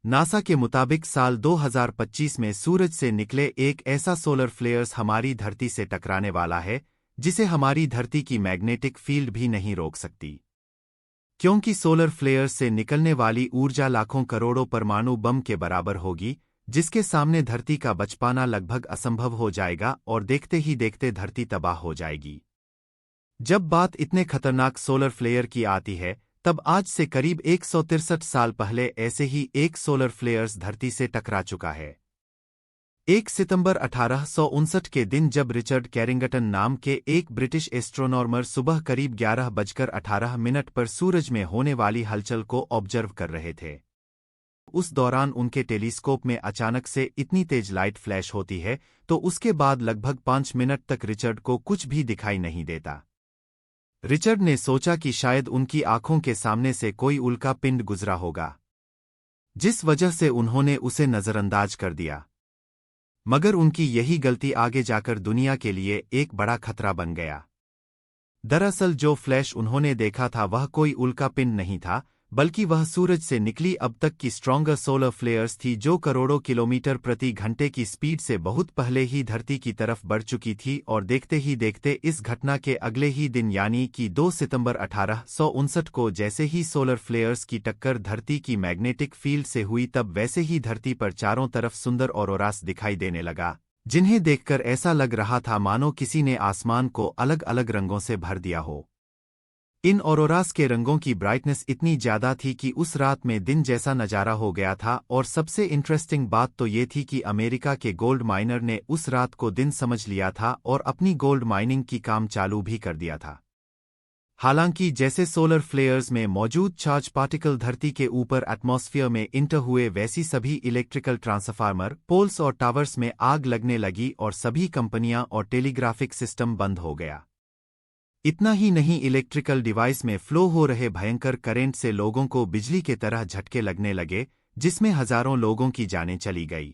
NASA के मुताबिक साल 2025 में सूरज से निकले एक ऐसा सोलर फ्लेयर्स हमारी धरती से टकराने वाला है जिसे हमारी धरती की मैग्नेटिक फील्ड भी नहीं रोक सकती। क्योंकि सोलर फ्लेयर्स से निकलने वाली ऊर्जा लाखों करोड़ों परमाणु बम के बराबर होगी, जिसके सामने धरती का बच पाना लगभग असंभव हो जाएगा और देखते ही देखते धरती तबाह हो जाएगी। जब बात इतने खतरनाक सोलर फ्लेयर की आती है, तब आज से करीब 163 साल पहले ऐसे ही एक सोलर फ्लेयर्स धरती से टकरा चुका है। 1 सितंबर 1859 के दिन जब रिचर्ड कैरिंगटन नाम के एक ब्रिटिश एस्ट्रोनॉमर सुबह करीब 11:18 पर सूरज में होने वाली हलचल को ऑब्जर्व कर रहे थे। उस दौरान उनके टेलीस्कोप में अचानक से इतनी तेज लाइट फ्लैश होती है तो उसके बाद लगभग 5 मिनट तक रिचर्ड को कुछ भी दिखाई नहीं देता। रिचर्ड ने सोचा कि शायद उनकी आंखों के सामने से कोई उल्का पिंड गुजरा होगा, जिस वजह से उन्होंने उसे नजरअंदाज कर दिया। मगर उनकी यही गलती आगे जाकर दुनिया के लिए एक बड़ा खतरा बन गया। दरअसल जो फ्लैश उन्होंने देखा था वह कोई उल्का पिंड नहीं था, बल्कि वह सूरज से निकली अब तक की स्ट्रॉन्गर सोलर फ्लेयर्स थी जो करोड़ों किलोमीटर प्रति घंटे की स्पीड से बहुत पहले ही धरती की तरफ बढ़ चुकी थी। और देखते ही देखते इस घटना के अगले ही दिन यानी कि 2 सितंबर 1859 को जैसे ही सोलर फ्लेयर्स की टक्कर धरती की मैग्नेटिक फील्ड से हुई, तब वैसे ही धरती पर चारों तरफ सुंदर ऑरोरास दिखाई देने लगा, जिन्हें देखकर ऐसा लग रहा था मानो किसी ने आसमान को अलग अलग रंगों से भर दिया हो। इन ऑरोरास के रंगों की ब्राइटनेस इतनी ज्यादा थी कि उस रात में दिन जैसा नजारा हो गया था। और सबसे इंटरेस्टिंग बात तो ये थी कि अमेरिका के गोल्ड माइनर ने उस रात को दिन समझ लिया था और अपनी गोल्ड माइनिंग की काम चालू भी कर दिया था। हालांकि जैसे सोलर फ्लेयर्स में मौजूद चार्ज पार्टिकल धरती के ऊपर एटमॉस्फेयर में इंटर हुए, वैसी सभी इलेक्ट्रिकल ट्रांसफार्मर, पोल्स और टावर्स में आग लगने लगी और सभी कंपनियां और टेलीग्राफिक सिस्टम बंद हो गया। इतना ही नहीं, इलेक्ट्रिकल डिवाइस में फ्लो हो रहे भयंकर करंट से लोगों को बिजली के तरह झटके लगने लगे, जिसमें हजारों लोगों की जानें चली गई।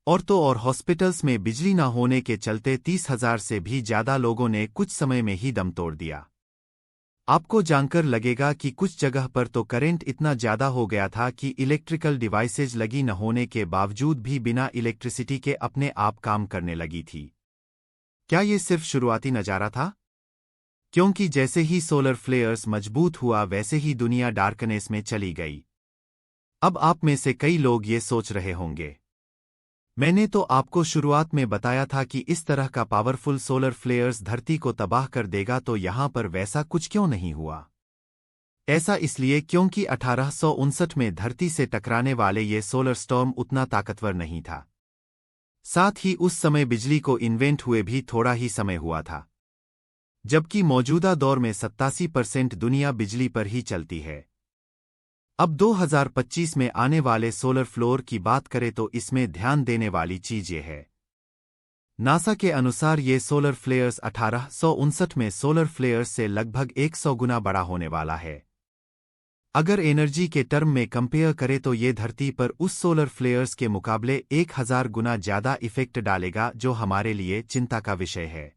और तो और हॉस्पिटल्स में बिजली न होने के चलते 30,000 से भी ज्यादा लोगों ने कुछ समय में ही दम तोड़ दिया। आपको जानकर लगेगा कि कुछ जगह पर तो करंट इतना ज्यादा हो गया था कि इलेक्ट्रिकल डिवाइसेज लगी न होने के बावजूद भी बिना इलेक्ट्रिसिटी के अपने आप काम करने लगी थी। क्या ये सिर्फ शुरुआती नजारा था? क्योंकि जैसे ही सोलर फ्लेयर्स मजबूत हुआ, वैसे ही दुनिया डार्कनेस में चली गई। अब आप में से कई लोग ये सोच रहे होंगे, मैंने तो आपको शुरुआत में बताया था कि इस तरह का पावरफुल सोलर फ्लेयर्स धरती को तबाह कर देगा, तो यहां पर वैसा कुछ क्यों नहीं हुआ? ऐसा इसलिए क्योंकि 1859 में धरती से टकराने वाले ये सोलर स्टॉर्म उतना ताकतवर नहीं था। साथ ही उस समय बिजली को इन्वेंट हुए भी थोड़ा ही समय हुआ था, जबकि मौजूदा दौर में 87% दुनिया बिजली पर ही चलती है। अब 2025 में आने वाले सोलर फ्लोर की बात करें तो इसमें ध्यान देने वाली चीज ये है, नासा के अनुसार ये सोलर फ्लेयर्स 1859 में सोलर फ्लेयर्स से लगभग 100 गुना बड़ा होने वाला है। अगर एनर्जी के टर्म में कंपेयर करें तो ये धरती पर उस सोलर फ्लेयर्स के मुकाबले 1000 गुना ज्यादा इफेक्ट डालेगा, जो हमारे लिए चिंता का विषय है।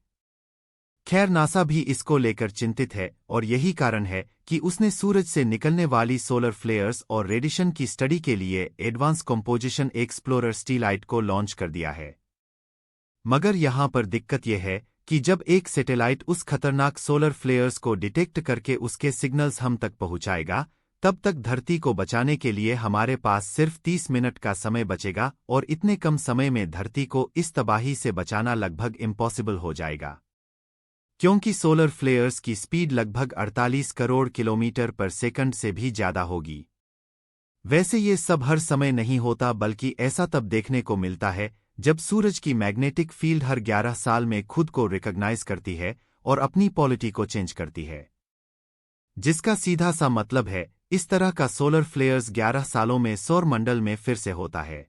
खैर, नासा भी इसको लेकर चिंतित है और यही कारण है कि उसने सूरज से निकलने वाली सोलर फ्लेयर्स और रेडिएशन की स्टडी के लिए एडवांस कंपोजिशन एक्सप्लोरर स्टीलाइट को लॉन्च कर दिया है। मगर यहां पर दिक्कत यह है कि जब एक सैटेलाइट उस खतरनाक सोलर फ्लेयर्स को डिटेक्ट करके उसके सिग्नल्स हम तक पहुंचाएगा, तब तक धरती को बचाने के लिए हमारे पास सिर्फ 30 मिनट का समय बचेगा और इतने कम समय में धरती को इस तबाही से बचाना लगभग इम्पॉसिबल हो जाएगा, क्योंकि सोलर फ्लेयर्स की स्पीड लगभग 48 करोड़ किलोमीटर पर सेकंड से भी ज्यादा होगी। वैसे ये सब हर समय नहीं होता, बल्कि ऐसा तब देखने को मिलता है जब सूरज की मैग्नेटिक फील्ड हर 11 साल में खुद को रिकॉग्नाइज करती है और अपनी पॉलिटी को चेंज करती है, जिसका सीधा सा मतलब है इस तरह का सोलर फ्लेयर्स 11 सालों में सौर मंडल में फिर से होता है।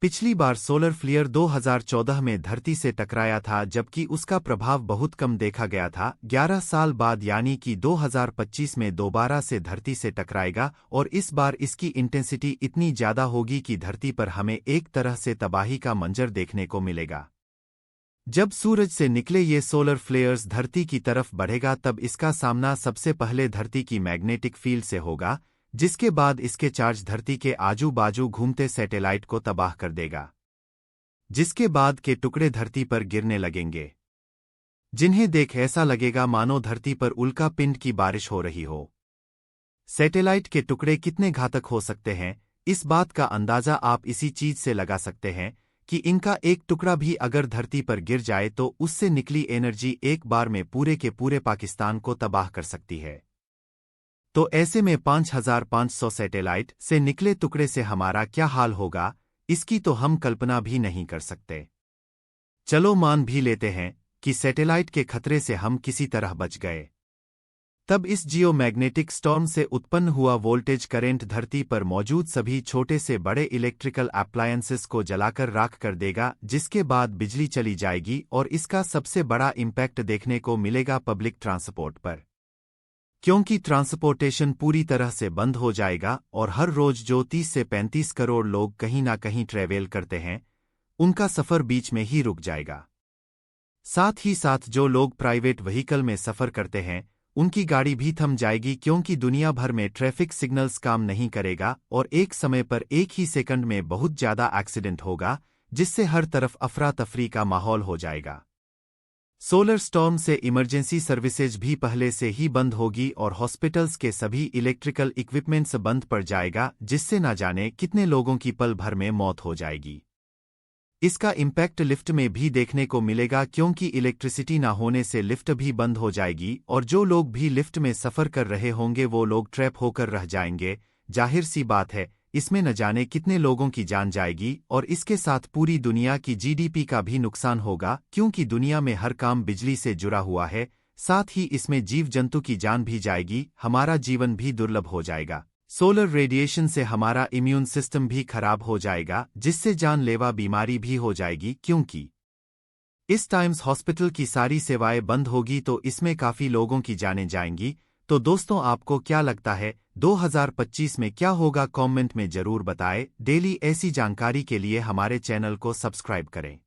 पिछली बार सोलर फ्लेयर 2014 में धरती से टकराया था, जबकि उसका प्रभाव बहुत कम देखा गया था। 11 साल बाद यानी कि 2025 में दोबारा से धरती से टकराएगा और इस बार इसकी इंटेंसिटी इतनी ज्यादा होगी कि धरती पर हमें एक तरह से तबाही का मंजर देखने को मिलेगा। जब सूरज से निकले ये सोलर फ्लेयर्स धरती की तरफ बढ़ेगा, तब इसका सामना सबसे पहले धरती की मैग्नेटिक फील्ड से होगा, जिसके बाद इसके चार्ज धरती के आजू बाजू घूमते सैटेलाइट को तबाह कर देगा, जिसके बाद के टुकड़े धरती पर गिरने लगेंगे, जिन्हें देख ऐसा लगेगा मानो धरती पर उल्का पिंड की बारिश हो रही हो। सैटेलाइट के टुकड़े कितने घातक हो सकते हैं, इस बात का अंदाजा आप इसी चीज से लगा सकते हैं कि इनका एक टुकड़ा भी अगर धरती पर गिर जाए तो उससे निकली एनर्जी एक बार में पूरे के पूरे पाकिस्तान को तबाह कर सकती है। तो ऐसे में 5500 सैटेलाइट से निकले टुकड़े से हमारा क्या हाल होगा, इसकी तो हम कल्पना भी नहीं कर सकते। चलो मान भी लेते हैं कि सैटेलाइट के खतरे से हम किसी तरह बच गए, तब इस जियोमैग्नेटिक स्टॉर्म से उत्पन्न हुआ वोल्टेज करंट धरती पर मौजूद सभी छोटे से बड़े इलेक्ट्रिकल अप्लायंसेस को जलाकर राख कर देगा, जिसके बाद बिजली चली जाएगी और इसका सबसे बड़ा इम्पैक्ट देखने को मिलेगा पब्लिक ट्रांसपोर्ट पर, क्योंकि ट्रांसपोर्टेशन पूरी तरह से बंद हो जाएगा और हर रोज जो 30 से 35 करोड़ लोग कहीं ना कहीं ट्रैवल करते हैं, उनका सफ़र बीच में ही रुक जाएगा। साथ ही साथ जो लोग प्राइवेट व्हीकल में सफ़र करते हैं, उनकी गाड़ी भी थम जाएगी, क्योंकि दुनिया भर में ट्रैफिक सिग्नल्स काम नहीं करेगा और एक समय पर एक ही सेकंड में बहुत ज़्यादा एक्सीडेंट होगा, जिससे हर तरफ अफरा तफरी का माहौल हो जाएगा। सोलर स्टॉर्म से इमरजेंसी सर्विसेज भी पहले से ही बंद होगी और हॉस्पिटल्स के सभी इलेक्ट्रिकल इक्विपमेंट्स बंद पड़ जाएगा, जिससे न जाने कितने लोगों की पल भर में मौत हो जाएगी। इसका इम्पैक्ट लिफ्ट में भी देखने को मिलेगा, क्योंकि इलेक्ट्रिसिटी ना होने से लिफ्ट भी बंद हो जाएगी और जो लोग भी लिफ्ट में सफ़र कर रहे होंगे वो लोग ट्रैप होकर रह जाएंगे। जाहिर सी बात है, इसमें न जाने कितने लोगों की जान जाएगी और इसके साथ पूरी दुनिया की जीडीपी का भी नुकसान होगा, क्योंकि दुनिया में हर काम बिजली से जुड़ा हुआ है। साथ ही इसमें जीव जंतु की जान भी जाएगी, हमारा जीवन भी दुर्लभ हो जाएगा। सोलर रेडिएशन से हमारा इम्यून सिस्टम भी खराब हो जाएगा, जिससे जानलेवा बीमारी भी हो जाएगी, क्योंकि इस टाइम्स हॉस्पिटल की सारी सेवाएं बंद होगी, तो इसमें काफ़ी लोगों की जानें जाएंगी। तो दोस्तों, आपको क्या लगता है 2025 में क्या होगा, कमेंट में जरूर बताएं। डेली ऐसी जानकारी के लिए हमारे चैनल को सब्सक्राइब करें।